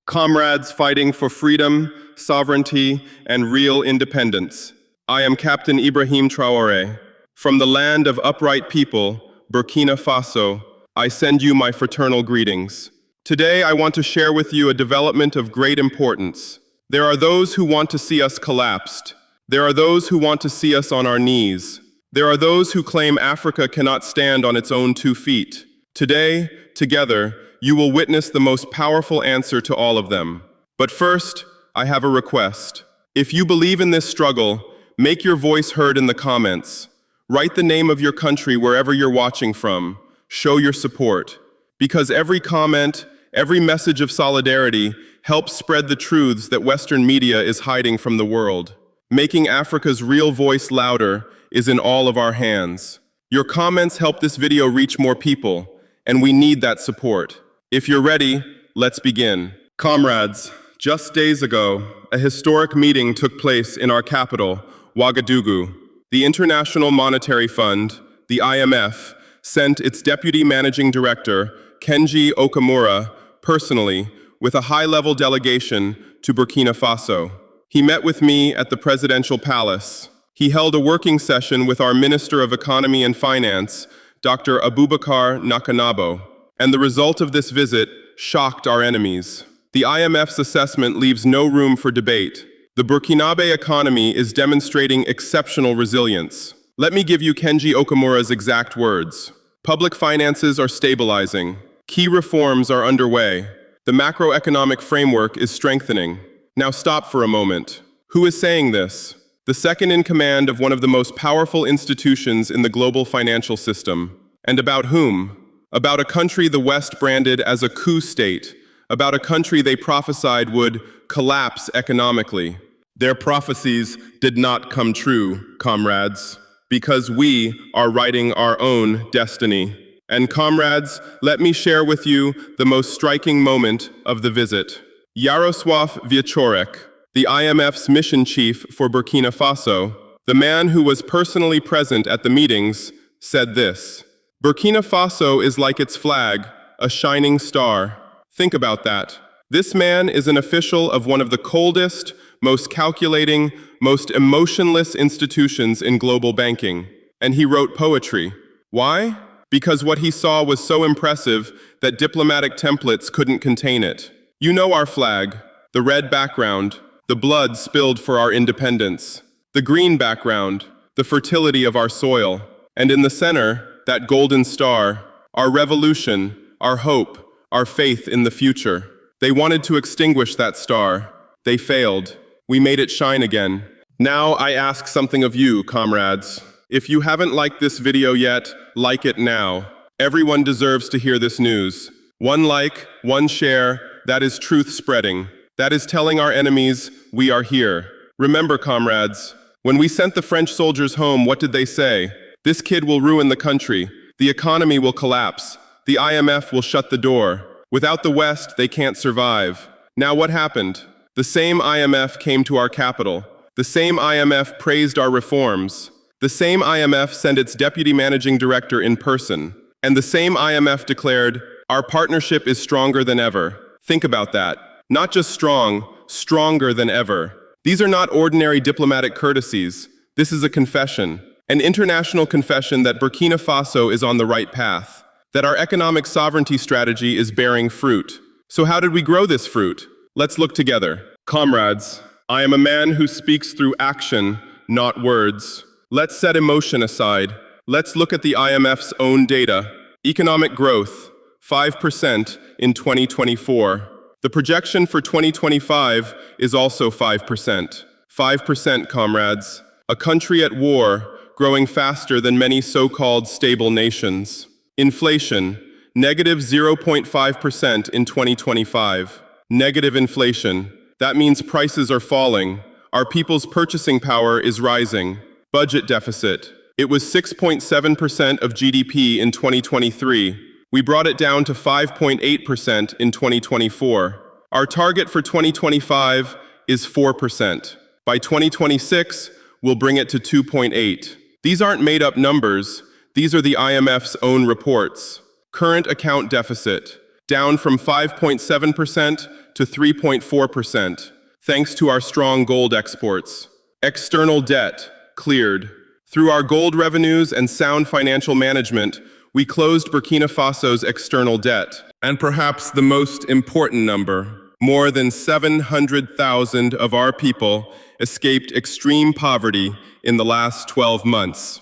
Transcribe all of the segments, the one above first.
comrades fighting for freedom, sovereignty, and real independence. I am Captain Ibrahim Traore. From the land of upright people, Burkina Faso, I send you my fraternal greetings. Today, I want to share with you a development of great importance. There are those who want to see us collapsed. There are those who want to see us on our knees. There are those who claim Africa cannot stand on its own 2 feet. Today, together, you will witness the most powerful answer to all of them. But first, I have a request. If you believe in this struggle, make your voice heard in the comments. Write the name of your country wherever you're watching from. Show your support. Because every comment, every message of solidarity helps spread the truths that Western media is hiding from the world. Making Africa's real voice louder is in all of our hands. Your comments help this video reach more people, and we need that support. If you're ready, let's begin. Comrades, just days ago, a historic meeting took place in our capital, Ouagadougou. The International Monetary Fund, the IMF, sent its Deputy Managing Director, Kenji Okamura, personally, with a high-level delegation to Burkina Faso. He met with me at the Presidential Palace. He held a working session with our Minister of Economy and Finance, Dr. Abubakar Nakanabo. And the result of this visit shocked our enemies. The IMF's assessment leaves no room for debate. The Burkinabe economy is demonstrating exceptional resilience. Let me give you Kenji Okamura's exact words. Public finances are stabilizing. Key reforms are underway. The macroeconomic framework is strengthening. Now stop for a moment. Who is saying this? The second in command of one of the most powerful institutions in the global financial system. And about whom? About a country the West branded as a coup state, about a country they prophesied would collapse economically. Their prophecies did not come true, comrades, because we are writing our own destiny. And comrades, let me share with you the most striking moment of the visit. Jaroslaw Wieczorek, the IMF's mission chief for Burkina Faso, the man who was personally present at the meetings, said this: Burkina Faso is like its flag, a shining star. Think about that. This man is an official of one of the coldest, most calculating, most emotionless institutions in global banking. And he wrote poetry. Why? Because what he saw was so impressive that diplomatic templates couldn't contain it. You know our flag, the red background, the blood spilled for our independence, the green background, the fertility of our soil, and in the center, that golden star, our revolution, our hope, our faith in the future. They wanted to extinguish that star. They failed. We made it shine again. Now I ask something of you, comrades. If you haven't liked this video yet, like it now. Everyone deserves to hear this news. One like, one share, that is truth spreading. That is telling our enemies, we are here. Remember, comrades, when we sent the French soldiers home, what did they say? This kid will ruin the country. The economy will collapse. The IMF will shut the door. Without the West, they can't survive. Now what happened? The same IMF came to our capital. The same IMF praised our reforms. The same IMF sent its deputy managing director in person. And the same IMF declared, our partnership is stronger than ever. Think about that. Not just strong, stronger than ever. These are not ordinary diplomatic courtesies. This is a confession. An international confession that Burkina Faso is on the right path, that our economic sovereignty strategy is bearing fruit. So how did we grow this fruit? Let's look together. Comrades, I am a man who speaks through action, not words. Let's set emotion aside. Let's look at the IMF's own data. Economic growth, 5% in 2024. The projection for 2025 is also 5%. 5%, comrades. A country at war, growing faster than many so-called stable nations. Inflation, negative 0.5% in 2025. Negative inflation. That means prices are falling. Our people's purchasing power is rising. Budget deficit. It was 6.7% of GDP in 2023. We brought it down to 5.8% in 2024. Our target for 2025 is 4%. By 2026, we'll bring it to 2.8. These aren't made-up numbers. These are the IMF's own reports. Current account deficit, down from 5.7% to 3.4%, thanks to our strong gold exports. External debt cleared. Through our gold revenues and sound financial management, we closed Burkina Faso's external debt. And perhaps the most important number, more than 700,000 of our people escaped extreme poverty in the last 12 months.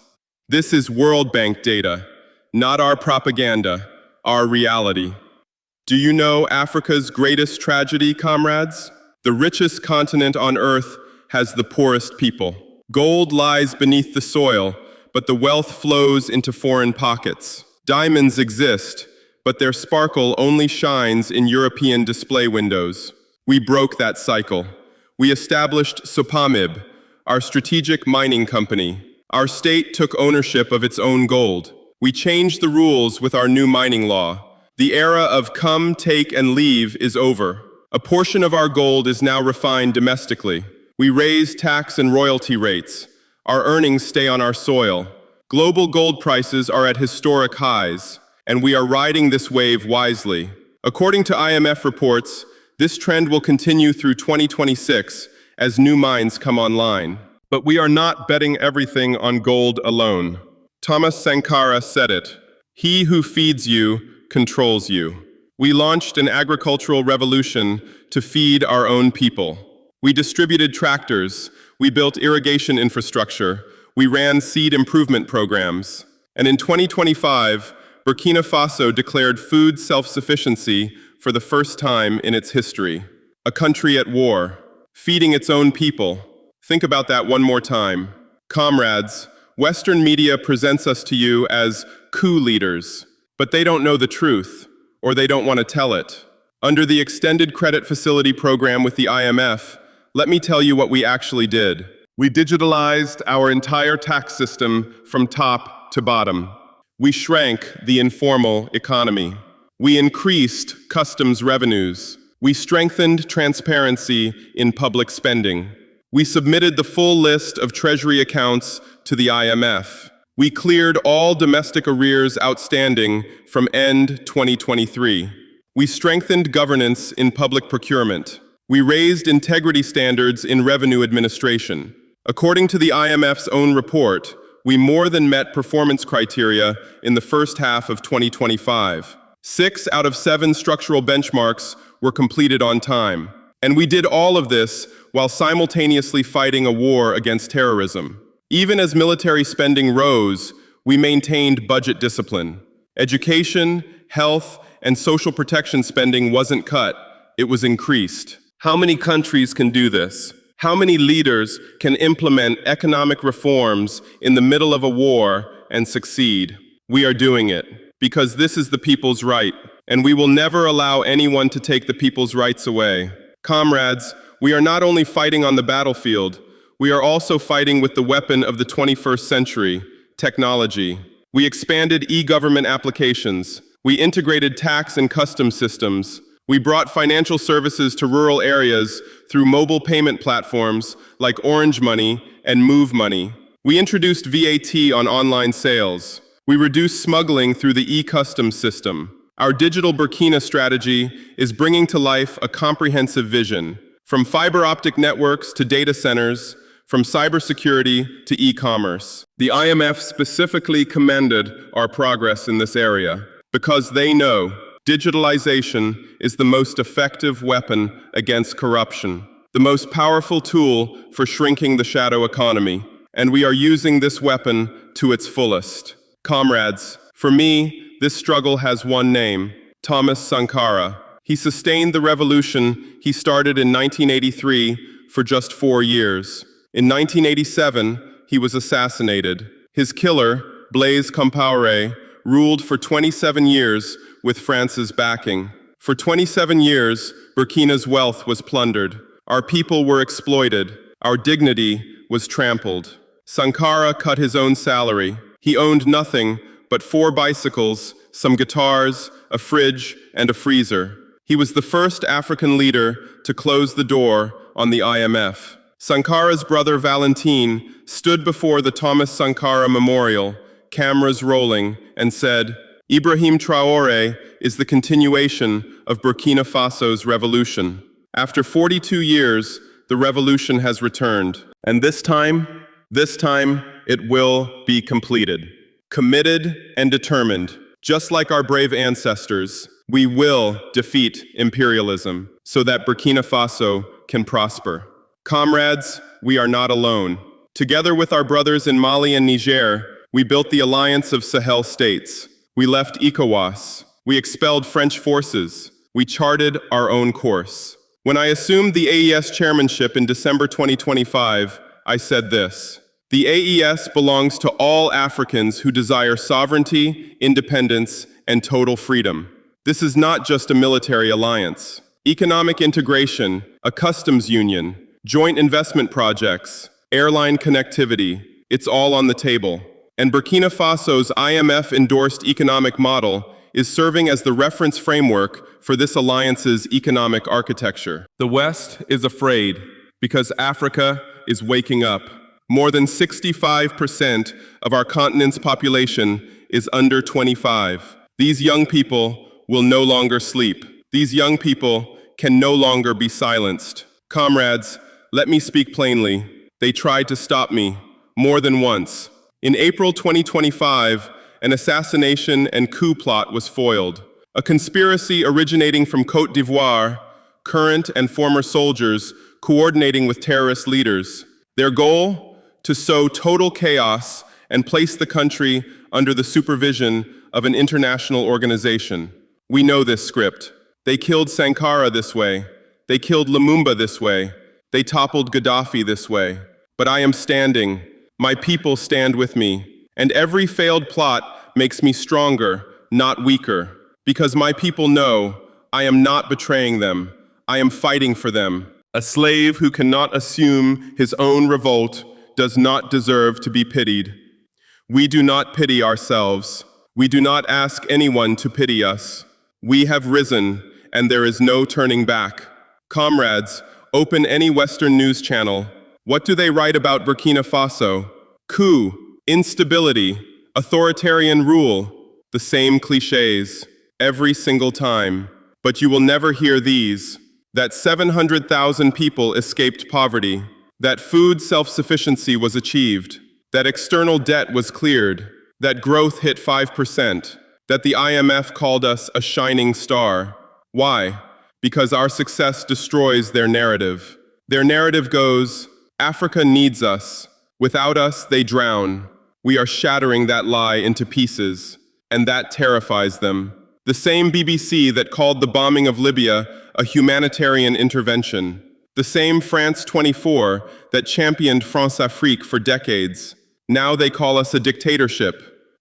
This is World Bank data, not our propaganda, our reality. Do you know Africa's greatest tragedy, comrades? The richest continent on earth has the poorest people. Gold lies beneath the soil, but the wealth flows into foreign pockets. Diamonds exist, but their sparkle only shines in European display windows. We broke that cycle. We established SOPAMIB, our strategic mining company. Our state took ownership of its own gold. We changed the rules with our new mining law. The era of come, take, and leave is over. A portion of our gold is now refined domestically. We raise tax and royalty rates. Our earnings stay on our soil. Global gold prices are at historic highs, and we are riding this wave wisely. According to IMF reports, this trend will continue through 2026 as new mines come online. But we are not betting everything on gold alone. Thomas Sankara said it, "He who feeds you controls you." We launched an agricultural revolution to feed our own people. We distributed tractors, we built irrigation infrastructure, we ran seed improvement programs. And in 2025, Burkina Faso declared food self-sufficiency for the first time in its history. A country at war, feeding its own people. Think about that one more time. Comrades, Western media presents us to you as coup leaders, but they don't know the truth, or they don't want to tell it. Under the Extended Credit Facility Program with the IMF, let me tell you what we actually did. We digitalized our entire tax system from top to bottom. We shrank the informal economy. We increased customs revenues. We strengthened transparency in public spending. We submitted the full list of Treasury accounts to the IMF. We cleared all domestic arrears outstanding from end 2023. We strengthened governance in public procurement. We raised integrity standards in revenue administration. According to the IMF's own report, we more than met performance criteria in the first half of 2025. 6 out of 7 structural benchmarks were completed on time. And we did all of this while simultaneously fighting a war against terrorism. Even as military spending rose, we maintained budget discipline. Education, health, and social protection spending wasn't cut, it was increased. How many countries can do this? How many leaders can implement economic reforms in the middle of a war and succeed? We are doing it, because this is the people's right, and we will never allow anyone to take the people's rights away. Comrades, we are not only fighting on the battlefield, we are also fighting with the weapon of the 21st century, technology. We expanded e-government applications. We integrated tax and customs systems. We brought financial services to rural areas through mobile payment platforms like Orange Money and Move Money. We introduced VAT on online sales. We reduced smuggling through the e-customs system. Our digital Burkina strategy is bringing to life a comprehensive vision, from fiber optic networks to data centers, from cybersecurity to e-commerce. The IMF specifically commended our progress in this area because they know digitalization is the most effective weapon against corruption, the most powerful tool for shrinking the shadow economy, and we are using this weapon to its fullest. Comrades, for me, this struggle has one name, Thomas Sankara. He sustained the revolution he started in 1983 for just 4 years. In 1987, he was assassinated. His killer, Blaise Compaoré, ruled for 27 years with France's backing. For 27 years, Burkina's wealth was plundered. Our people were exploited. Our dignity was trampled. Sankara cut his own salary. He owned nothing but 4 bicycles, some guitars, a fridge, and a freezer. He was the first African leader to close the door on the IMF. Sankara's brother Valentin stood before the Thomas Sankara Memorial, cameras rolling, and said, "Ibrahim Traore is the continuation of Burkina Faso's revolution." After 42 years, the revolution has returned. And this time, it will be completed. Committed and determined, just like our brave ancestors, we will defeat imperialism so that Burkina Faso can prosper. Comrades, we are not alone. Together with our brothers in Mali and Niger, we built the Alliance of Sahel states. We left ECOWAS. We expelled French forces. We charted our own course. When I assumed the AES chairmanship in December 2025, I said this: the AES belongs to all Africans who desire sovereignty, independence, and total freedom. This is not just a military alliance. Economic integration, a customs union, joint investment projects, airline connectivity, it's all on the table. And Burkina Faso's IMF-endorsed economic model is serving as the reference framework for this alliance's economic architecture. The West is afraid because Africa is waking up. More than 65% of our continent's population is under 25. These young people will no longer sleep. These young people can no longer be silenced. Comrades, let me speak plainly. They tried to stop me more than once. In April 2025, an assassination and coup plot was foiled. A conspiracy originating from Côte d'Ivoire, current and former soldiers coordinating with terrorist leaders. Their goal? To sow total chaos and place the country under the supervision of an international organization. We know this script. They killed Sankara this way. They killed Lumumba this way. They toppled Gaddafi this way. But I am standing. My people stand with me. And every failed plot makes me stronger, not weaker. Because my people know I am not betraying them. I am fighting for them. A slave who cannot assume his own revolt does not deserve to be pitied. We do not pity ourselves. We do not ask anyone to pity us. We have risen, and there is no turning back. Comrades, open any Western news channel. What do they write about Burkina Faso? Coup, instability, authoritarian rule, the same cliches, every single time. But you will never hear these: that 700,000 people escaped poverty, that food self-sufficiency was achieved, that external debt was cleared, that growth hit 5%, that the IMF called us a shining star. Why? Because our success destroys their narrative. Their narrative goes, Africa needs us. Without us, they drown. We are shattering that lie into pieces, and that terrifies them. The same BBC that called the bombing of Libya a humanitarian intervention. The same France 24 that championed France-Afrique for decades. Now they call us a dictatorship.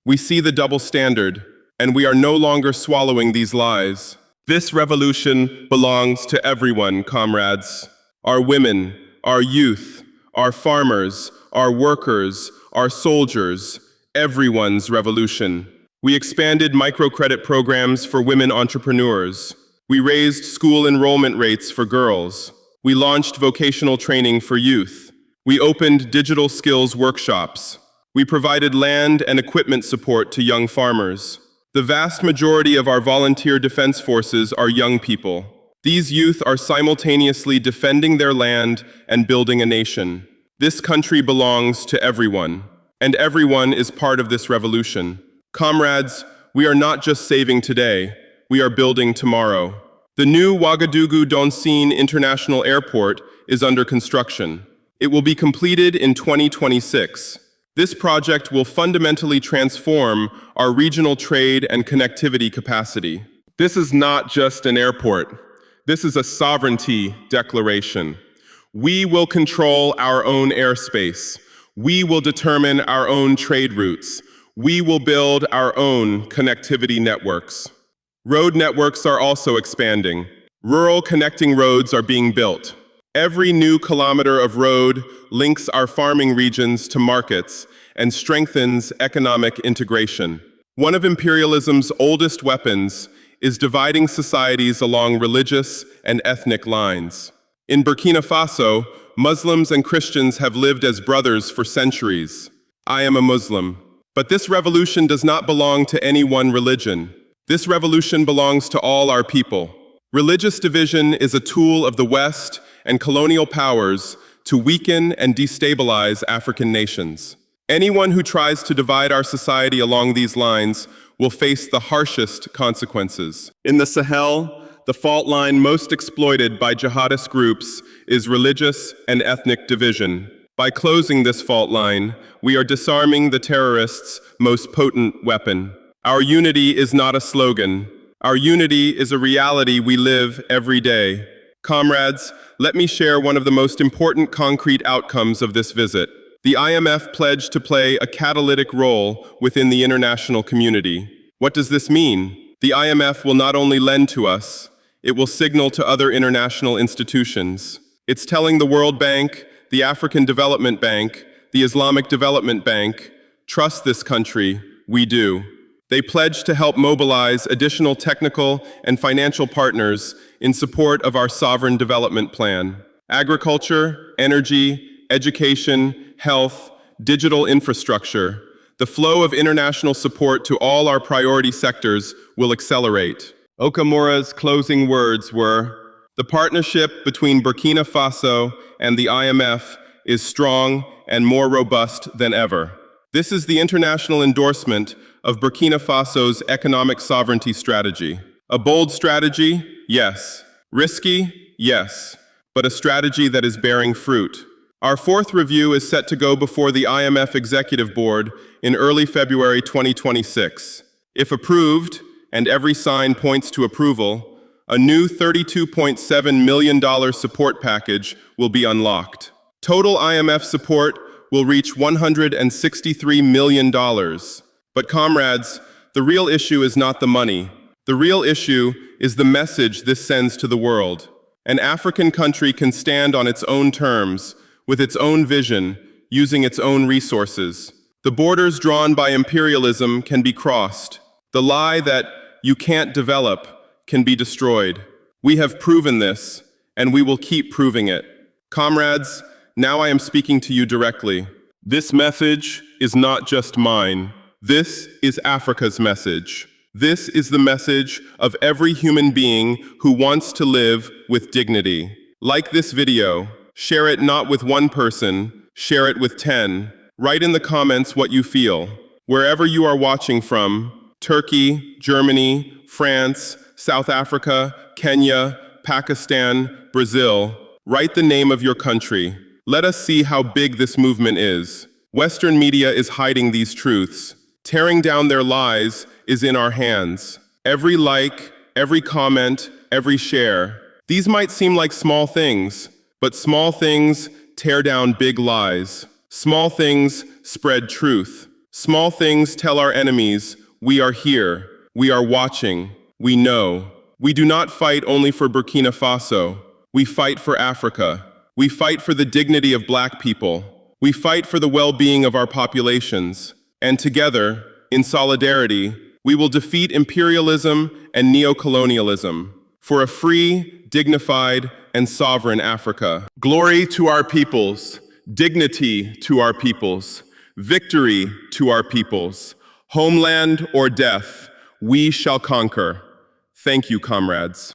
We see the double standard, and we are no longer swallowing these lies. This revolution belongs to everyone, comrades. Our women, our youth, our farmers, our workers, our soldiers, everyone's revolution. We expanded microcredit programs for women entrepreneurs. We raised school enrollment rates for girls. We launched vocational training for youth. We opened digital skills workshops. We provided land and equipment support to young farmers. The vast majority of our volunteer defense forces are young people. These youth are simultaneously defending their land and building a nation. This country belongs to everyone, and everyone is part of this revolution. Comrades, we are not just saving today, we are building tomorrow. The new Ouagadougou Donsine International Airport is under construction. It will be completed in 2026. This project will fundamentally transform our regional trade and connectivity capacity. This is not just an airport. This is a sovereignty declaration. We will control our own airspace. We will determine our own trade routes. We will build our own connectivity networks. Road networks are also expanding. Rural connecting roads are being built. Every new kilometer of road links our farming regions to markets and strengthens economic integration. One of imperialism's oldest weapons is dividing societies along religious and ethnic lines. In Burkina Faso, Muslims and Christians have lived as brothers for centuries. I am a Muslim. But this revolution does not belong to any one religion. This revolution belongs to all our people. Religious division is a tool of the West and colonial powers to weaken and destabilize African nations. Anyone who tries to divide our society along these lines will face the harshest consequences. In the Sahel, the fault line most exploited by jihadist groups is religious and ethnic division. By closing this fault line, we are disarming the terrorists' most potent weapon. Our unity is not a slogan. Our unity is a reality we live every day. Comrades, let me share one of the most important concrete outcomes of this visit. The IMF pledged to play a catalytic role within the international community. What does this mean? The IMF will not only lend to us, it will signal to other international institutions. It's telling the World Bank, the African Development Bank, the Islamic Development Bank, trust this country, we do. They pledge to help mobilize additional technical and financial partners in support of our sovereign development plan. Agriculture, energy, education, health, digital infrastructure. The flow of international support to all our priority sectors will accelerate. Okamura's closing words were, "The partnership between Burkina Faso and the IMF is strong and more robust than ever." This is the international endorsement of Burkina Faso's economic sovereignty strategy. A bold strategy? Yes. Risky? Yes. But a strategy that is bearing fruit. Our fourth review is set to go before the IMF Executive Board in early February 2026. If approved, and every sign points to approval, a new $32.7 million support package will be unlocked. Total IMF support will reach $163 million. But comrades, the real issue is not the money. The real issue is the message this sends to the world. An African country can stand on its own terms, with its own vision, using its own resources. The borders drawn by imperialism can be crossed. The lie that you can't develop can be destroyed. We have proven this, and we will keep proving it. Comrades, now I am speaking to you directly. This message is not just mine. This is Africa's message. This is the message of every human being who wants to live with dignity. Like this video, share it not with one person, share it with 10. Write in the comments what you feel. Wherever you are watching from, Turkey, Germany, France, South Africa, Kenya, Pakistan, Brazil, write the name of your country. Let us see how big this movement is. Western media is hiding these truths. Tearing down their lies is in our hands. Every like, every comment, every share. These might seem like small things, but small things tear down big lies. Small things spread truth. Small things tell our enemies, we are here, we are watching, we know. We do not fight only for Burkina Faso. We fight for Africa. We fight for the dignity of Black people. We fight for the well-being of our populations. And together, in solidarity, we will defeat imperialism and neocolonialism for a free, dignified, and sovereign Africa. Glory to our peoples, dignity to our peoples, victory to our peoples. Homeland or death, we shall conquer. Thank you, comrades.